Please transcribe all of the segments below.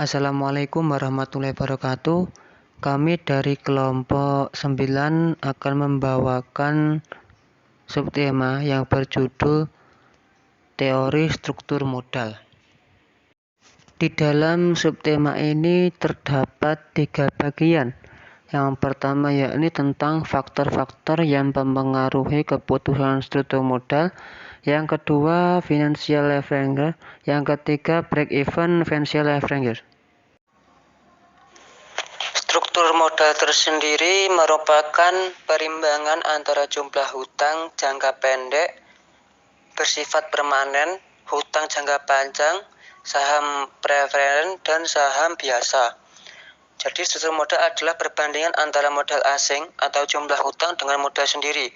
Assalamualaikum warahmatullahi wabarakatuh. Kami dari kelompok 9 akan membawakan subtema yang berjudul Teori Struktur Modal. Di dalam subtema ini terdapat 3 bagian. Yang pertama yakni tentang faktor-faktor yang mempengaruhi keputusan struktur modal. Yang kedua, financial leverage. Yang ketiga, break-even financial leverage. Struktur modal tersendiri merupakan perimbangan antara jumlah hutang jangka pendek bersifat permanen, hutang jangka panjang, saham preferen, dan saham biasa. Jadi struktur modal adalah perbandingan antara modal asing atau jumlah hutang dengan modal sendiri.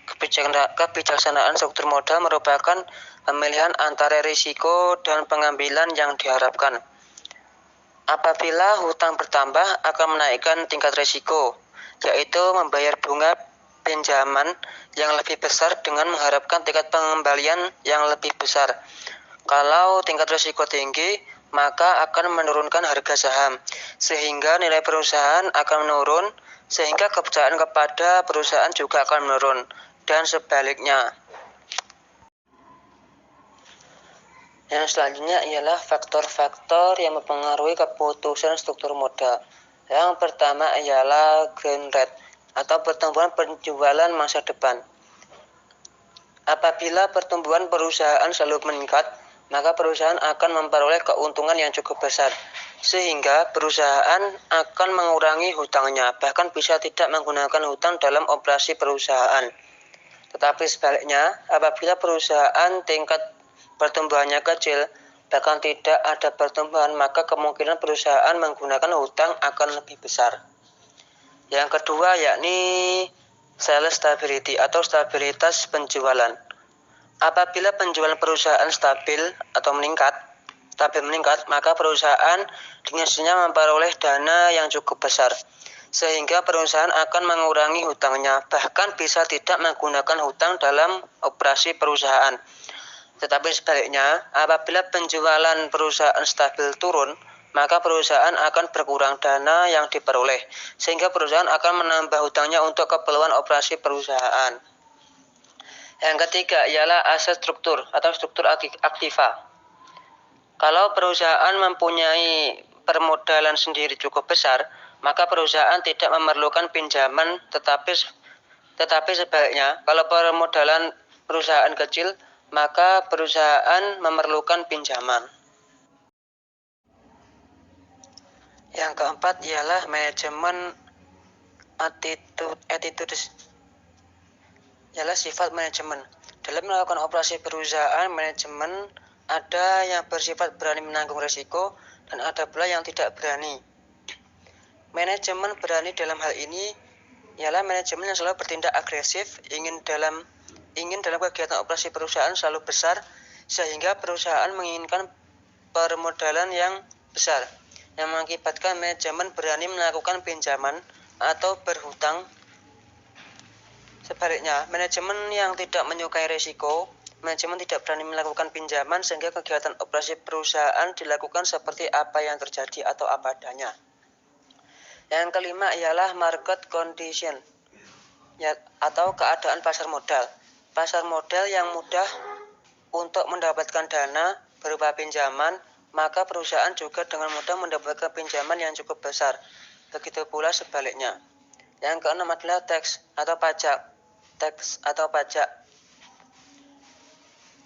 Kebijaksanaan struktur modal merupakan pemilihan antara risiko dan pengambilan yang diharapkan. Apabila hutang bertambah akan menaikkan tingkat risiko, yaitu membayar bunga pinjaman yang lebih besar dengan mengharapkan tingkat pengembalian yang lebih besar. Kalau tingkat risiko tinggi, maka akan menurunkan harga saham, sehingga nilai perusahaan akan menurun, sehingga kepercayaan kepada perusahaan juga akan menurun, dan sebaliknya. Yang selanjutnya ialah faktor-faktor yang mempengaruhi keputusan struktur modal. Yang pertama ialah growth rate atau pertumbuhan penjualan masa depan. Apabila pertumbuhan perusahaan selalu meningkat, maka perusahaan akan memperoleh keuntungan yang cukup besar, sehingga perusahaan akan mengurangi hutangnya, bahkan bisa tidak menggunakan hutang dalam operasi perusahaan. Tetapi sebaliknya, apabila perusahaan tingkat pertumbuhannya kecil, bahkan tidak ada pertumbuhan, maka kemungkinan perusahaan menggunakan hutang akan lebih besar. Yang kedua yakni sales stability atau stabilitas penjualan. Apabila penjualan perusahaan stabil meningkat, maka perusahaan dengan sendirinya memperoleh dana yang cukup besar, sehingga perusahaan akan mengurangi hutangnya, bahkan bisa tidak menggunakan hutang dalam operasi perusahaan. Tetapi sebaliknya, apabila penjualan perusahaan stabil turun, maka perusahaan akan berkurang dana yang diperoleh, sehingga perusahaan akan menambah hutangnya untuk keperluan operasi perusahaan. Yang ketiga ialah aset struktur atau struktur aktiva. Kalau perusahaan mempunyai permodalan sendiri cukup besar, maka perusahaan tidak memerlukan pinjaman, tetapi sebaliknya, kalau permodalan perusahaan kecil, maka perusahaan memerlukan pinjaman. Yang keempat ialah manajemen attitudes. Ialah sifat manajemen. Dalam melakukan operasi perusahaan, manajemen ada yang bersifat berani menanggung risiko dan ada pula yang tidak berani. Manajemen berani dalam hal ini ialah manajemen yang selalu bertindak agresif, ingin dalam kegiatan operasi perusahaan selalu besar, sehingga perusahaan menginginkan permodalan yang besar, yang mengakibatkan manajemen berani melakukan pinjaman atau berhutang. Sebaliknya, manajemen yang tidak menyukai risiko, manajemen tidak berani melakukan pinjaman, sehingga kegiatan operasi perusahaan dilakukan seperti apa yang terjadi atau apa adanya. Yang kelima ialah market condition atau keadaan pasar modal. Pasar modal yang mudah untuk mendapatkan dana berupa pinjaman, maka perusahaan juga dengan mudah mendapatkan pinjaman yang cukup besar. Begitu pula sebaliknya. Yang keenam adalah tax atau pajak.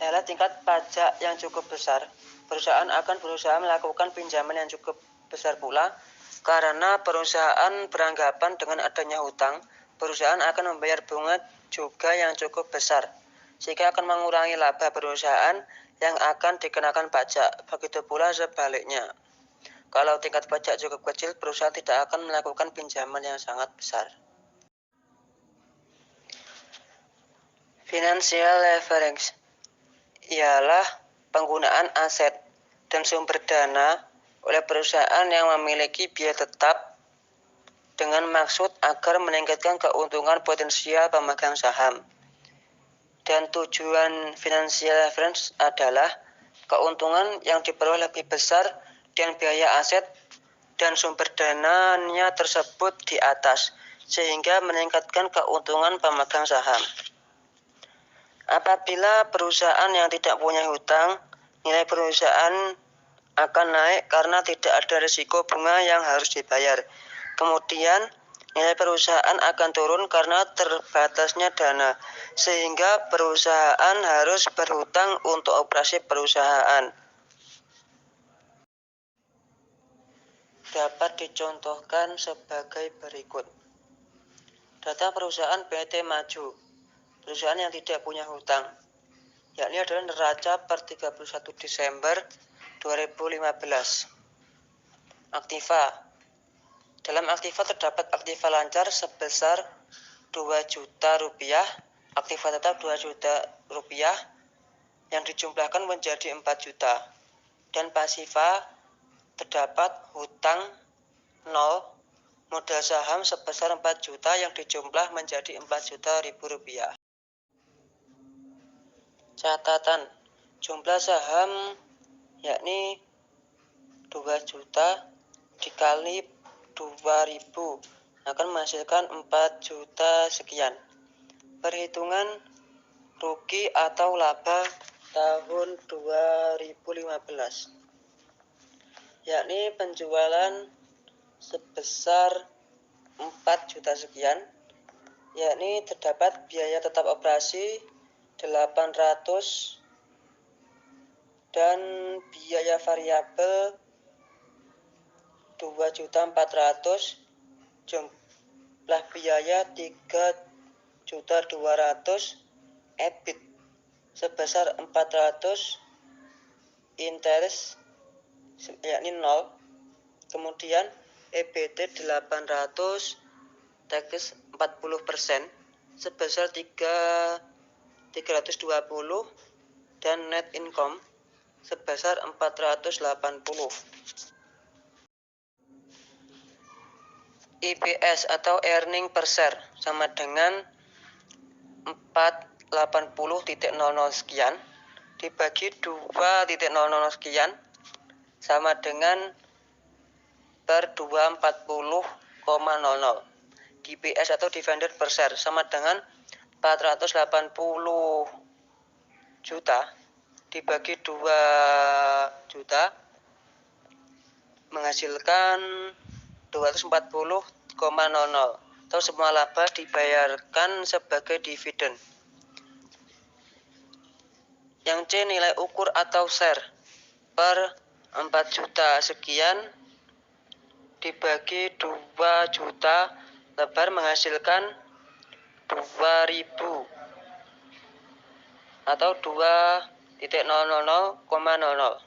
Adalah tingkat pajak yang cukup besar. Perusahaan akan berusaha melakukan pinjaman yang cukup besar pula, karena perusahaan beranggapan dengan adanya hutang, perusahaan akan membayar bunga juga yang cukup besar, sehingga akan mengurangi laba perusahaan yang akan dikenakan pajak. Begitu pula sebaliknya. Kalau tingkat pajak cukup kecil, perusahaan tidak akan melakukan pinjaman yang sangat besar. Financial leverage ialah penggunaan aset dan sumber dana oleh perusahaan yang memiliki biaya tetap dengan maksud agar meningkatkan keuntungan potensial pemegang saham. Dan tujuan financial leverage adalah keuntungan yang diperoleh lebih besar kemudian biaya aset dan sumber dananya tersebut di atas, sehingga meningkatkan keuntungan pemegang saham. Apabila perusahaan yang tidak punya hutang, nilai perusahaan akan naik karena tidak ada risiko bunga yang harus dibayar. Kemudian, nilai perusahaan akan turun karena terbatasnya dana, sehingga perusahaan harus berhutang untuk operasi perusahaan. Dapat dicontohkan sebagai berikut. Data perusahaan PT Maju, perusahaan yang tidak punya hutang, yakni adalah neraca per 31 Desember 2015. Aktiva. Dalam aktiva terdapat aktiva lancar sebesar 2 juta rupiah, aktiva tetap 2 juta rupiah yang dijumlahkan menjadi 4 juta, dan pasiva terdapat hutang 0, modal saham sebesar 4 juta yang dijumlah menjadi 4 juta ribu rupiah. Catatan, jumlah saham yakni 2 juta dikali 2.000 akan menghasilkan 4 juta sekian. Perhitungan rugi atau laba tahun 2015, yakni penjualan sebesar 4 juta sekian, yakni terdapat biaya tetap operasi 800 dan biaya variabel 2.400.000, jumlah biaya 3.200.000, EBIT sebesar 400, interest yakni 0, kemudian EBT 800, tax 40% sebesar 320, dan net income sebesar 480. EPS atau earning per share sama dengan 480.00 sekian dibagi 2.00 sekian sama dengan per 240,00. DPS atau dividend per share sama dengan 480 juta dibagi 2 juta menghasilkan 240,00, atau semua laba dibayarkan sebagai dividen. Yang C, nilai ukur atau share per 4 juta sekian dibagi 2 juta lebar menghasilkan 2.000 atau 2.000,00.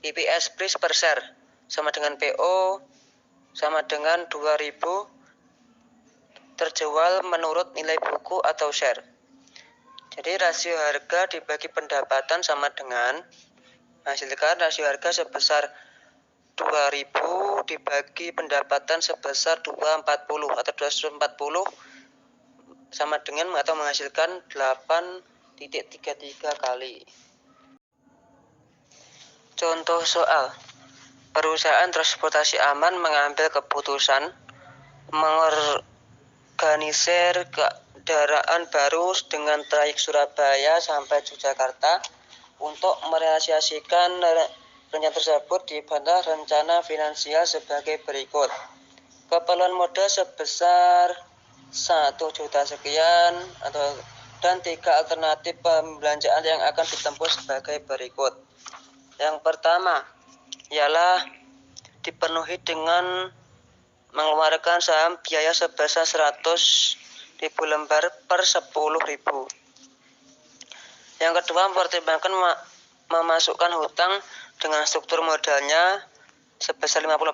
EPS price per share sama dengan PO sama dengan 2.000 terjual menurut nilai buku atau share. Jadi rasio harga dibagi pendapatan sama dengan menghasilkan rasio harga sebesar 2.000 dibagi pendapatan sebesar 240 atau 240 sama dengan atau menghasilkan 8.33 kali. Contoh soal. Perusahaan transportasi aman mengambil keputusan mengorganisir kendaraan baru dengan trayek Surabaya sampai Yogyakarta. Untuk merealisasikan rencana tersebut dibantah rencana finansial sebagai berikut. Keperluan modal sebesar 1 juta sekian dan 3 alternatif pembelanjaan yang akan ditempuh sebagai berikut. Yang pertama ialah dipenuhi dengan mengeluarkan saham biaya sebesar 100.000 lembar per 10.000. Yang kedua, mempertimbangkan memasukkan hutang dengan struktur modalnya sebesar 50%.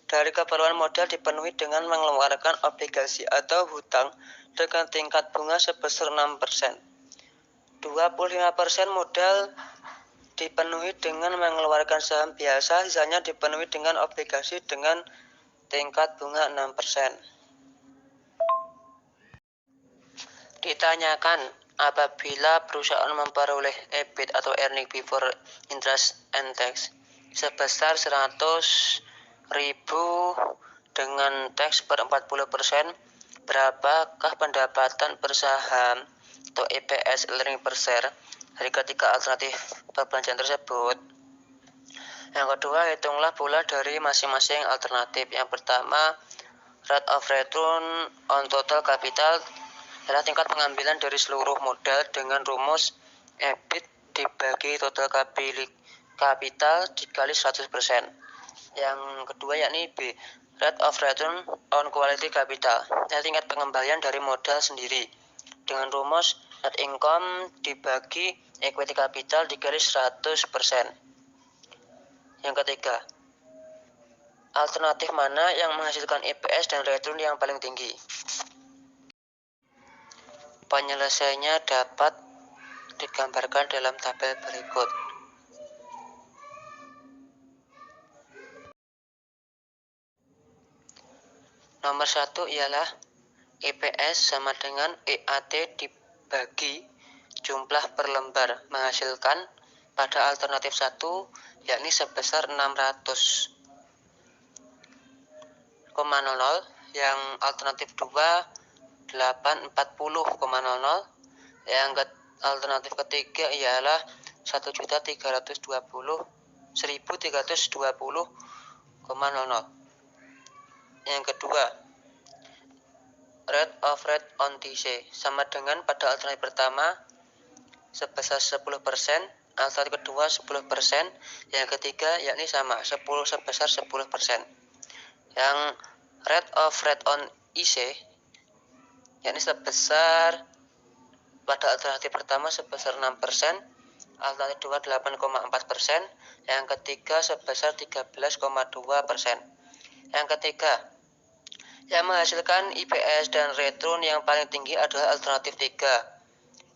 Dari keperluan modal dipenuhi dengan mengeluarkan obligasi atau hutang dengan tingkat bunga sebesar 6%. 25% modal dipenuhi dengan mengeluarkan saham biasa, sisanya dipenuhi dengan obligasi dengan tingkat bunga 6%. Ditanyakan, apabila perusahaan memperoleh EBIT atau earning before interest and tax sebesar 100.000 dengan teks per 40%, berapakah pendapatan per saham atau EPS earning per share dari ketiga alternatif perbelanjaan tersebut? Yang kedua, hitunglah pula dari masing-masing alternatif. Yang pertama, rate of return on total capital adalah tingkat pengambilan dari seluruh modal dengan rumus EBIT dibagi total kapital dikali 100%. Yang kedua yakni B, rate of return on quality capital, adalah tingkat pengembalian dari modal sendiri dengan rumus net income dibagi equity capital dikali 100%. Yang ketiga, alternatif mana yang menghasilkan EPS dan return yang paling tinggi? Penyelesaiannya dapat digambarkan dalam tabel berikut. Nomor 1 ialah EPS sama dengan EAT dibagi jumlah per lembar, menghasilkan pada alternatif 1 yakni sebesar 600,00, yang alternatif 2 840,00, yang alternatif ketiga ialah 1.320.000. Yang kedua, rate of rate on TC sama dengan pada alternatif pertama sebesar 10%, alternatif kedua 10%, yang ketiga yakni sama sebesar 10%. Yang rate of rate on IC yakni sebesar pada alternatif pertama sebesar 6%, alternatif kedua 8,4%, yang ketiga sebesar 13,2%. Yang ketiga, yang menghasilkan EPS dan return yang paling tinggi adalah alternatif 3,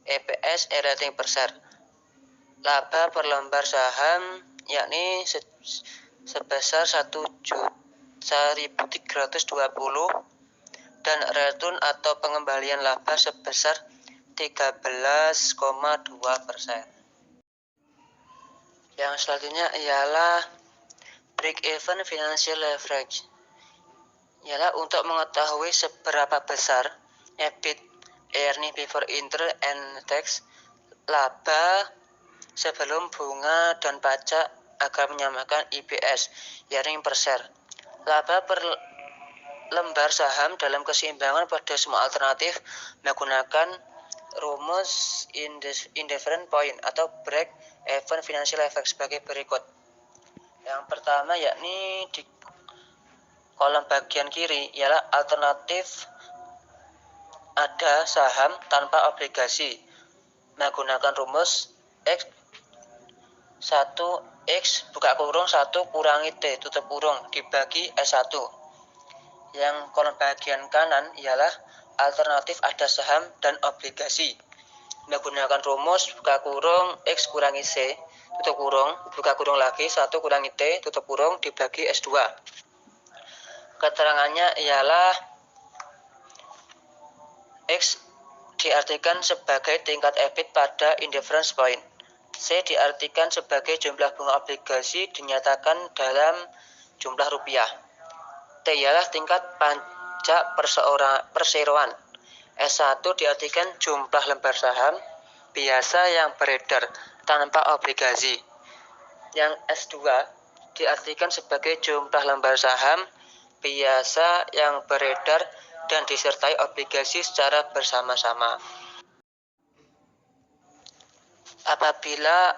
EPS rating per share. Laba per lembar saham yakni sebesar 1.320 dan return atau pengembalian laba sebesar 13,2%. Yang selanjutnya ialah break-even financial leverage, ialah untuk mengetahui seberapa besar EBIT earnings before interest and tax, laba sebelum bunga dan pajak, agar menyamakan EPS earnings per share. Laba per lembar saham dalam keseimbangan pada semua alternatif menggunakan rumus indifferent point atau break even financial leverage sebagai berikut. Yang pertama yakni di kolom bagian kiri ialah alternatif ada saham tanpa obligasi menggunakan rumus X buka kurung 1 kurangi T tutup kurung dibagi S1. Yang kolom bagian kanan ialah alternatif ada saham dan obligasi menggunakan rumus buka kurung X kurangi C tutup kurung buka kurung lagi 1 kurangi T tutup kurung dibagi S2. Keterangannya ialah X diartikan sebagai tingkat EBIT pada indifference point. C diartikan sebagai jumlah bunga obligasi dinyatakan dalam jumlah rupiah. T ialah tingkat pajak perseroan. S1 diartikan jumlah lembar saham biasa yang beredar tanpa obligasi. Yang S2 diartikan sebagai jumlah lembar saham biasa yang beredar dan disertai obligasi secara bersama-sama. Apabila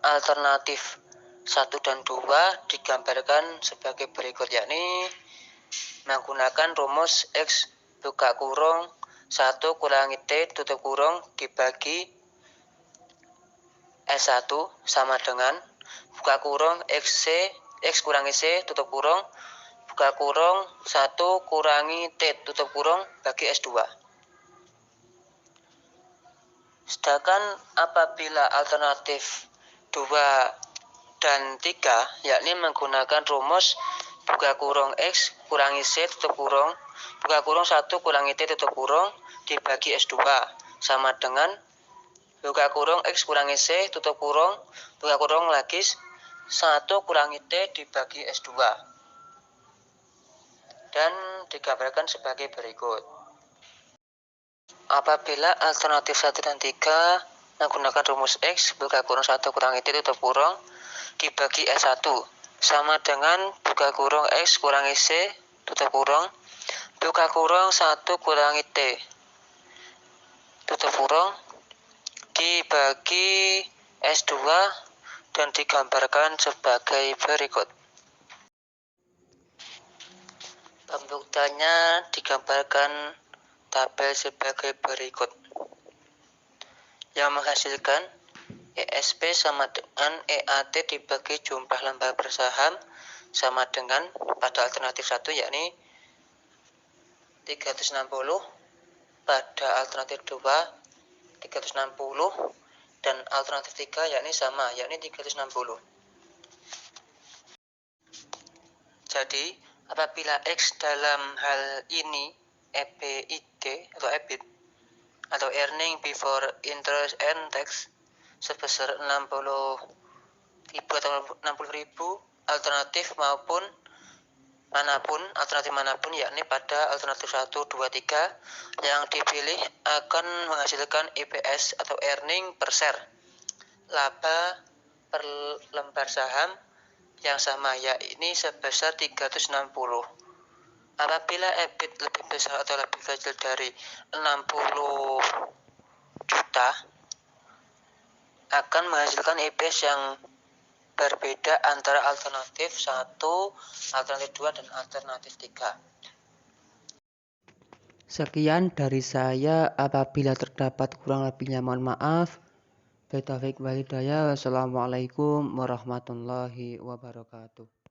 alternatif 1 dan 2 digambarkan sebagai berikut, yakni menggunakan rumus X buka kurung 1 kurangi T tutup kurung dibagi S1 sama dengan buka kurung X kurangi C tutup kurung buka kurung 1 kurangi T tutup kurung bagi S2. Sedangkan apabila alternatif 2 dan 3 yakni menggunakan rumus buka kurung X kurangi C tutup kurung buka kurung 1 kurangi T tutup kurung dibagi S2 sama dengan buka kurung X kurangi C tutup kurung buka kurung lagi 1 kurangi T dibagi S2. Dan digambarkan sebagai berikut. Apabila alternatif 1 dan 3 menggunakan rumus X buka kurung 1 kurangi T tutup kurung dibagi S1 sama dengan buka kurung X kurangi C tutup kurung buka kurung 1 kurangi T tutup kurung dibagi S2 dan digambarkan sebagai berikut. Pembuktiannya digambarkan tabel sebagai berikut. Yang menghasilkan ESP sama dengan EAT dibagi jumlah lembar bersaham sama dengan pada alternatif 1 yakni 360, pada alternatif 2 360 dan alternatif 3 yakni sama yakni 360. Jadi apabila X dalam hal ini EBIT atau EBIT atau earning before interest and tax sebesar 60.000 atau 60.000 alternatif manapun yakni pada alternatif 1, 2, 3 yang dipilih akan menghasilkan EPS atau earning per share laba per lembar saham yang sama yakni sebesar 360. Apabila EBIT lebih besar atau lebih kecil dari 60 juta akan menghasilkan EPS yang berbeda antara alternatif 1, alternatif 2 dan alternatif 3. Sekian dari saya, apabila terdapat kurang lebihnya mohon maaf. Wassalamualaikum warahmatullahi wabarakatuh.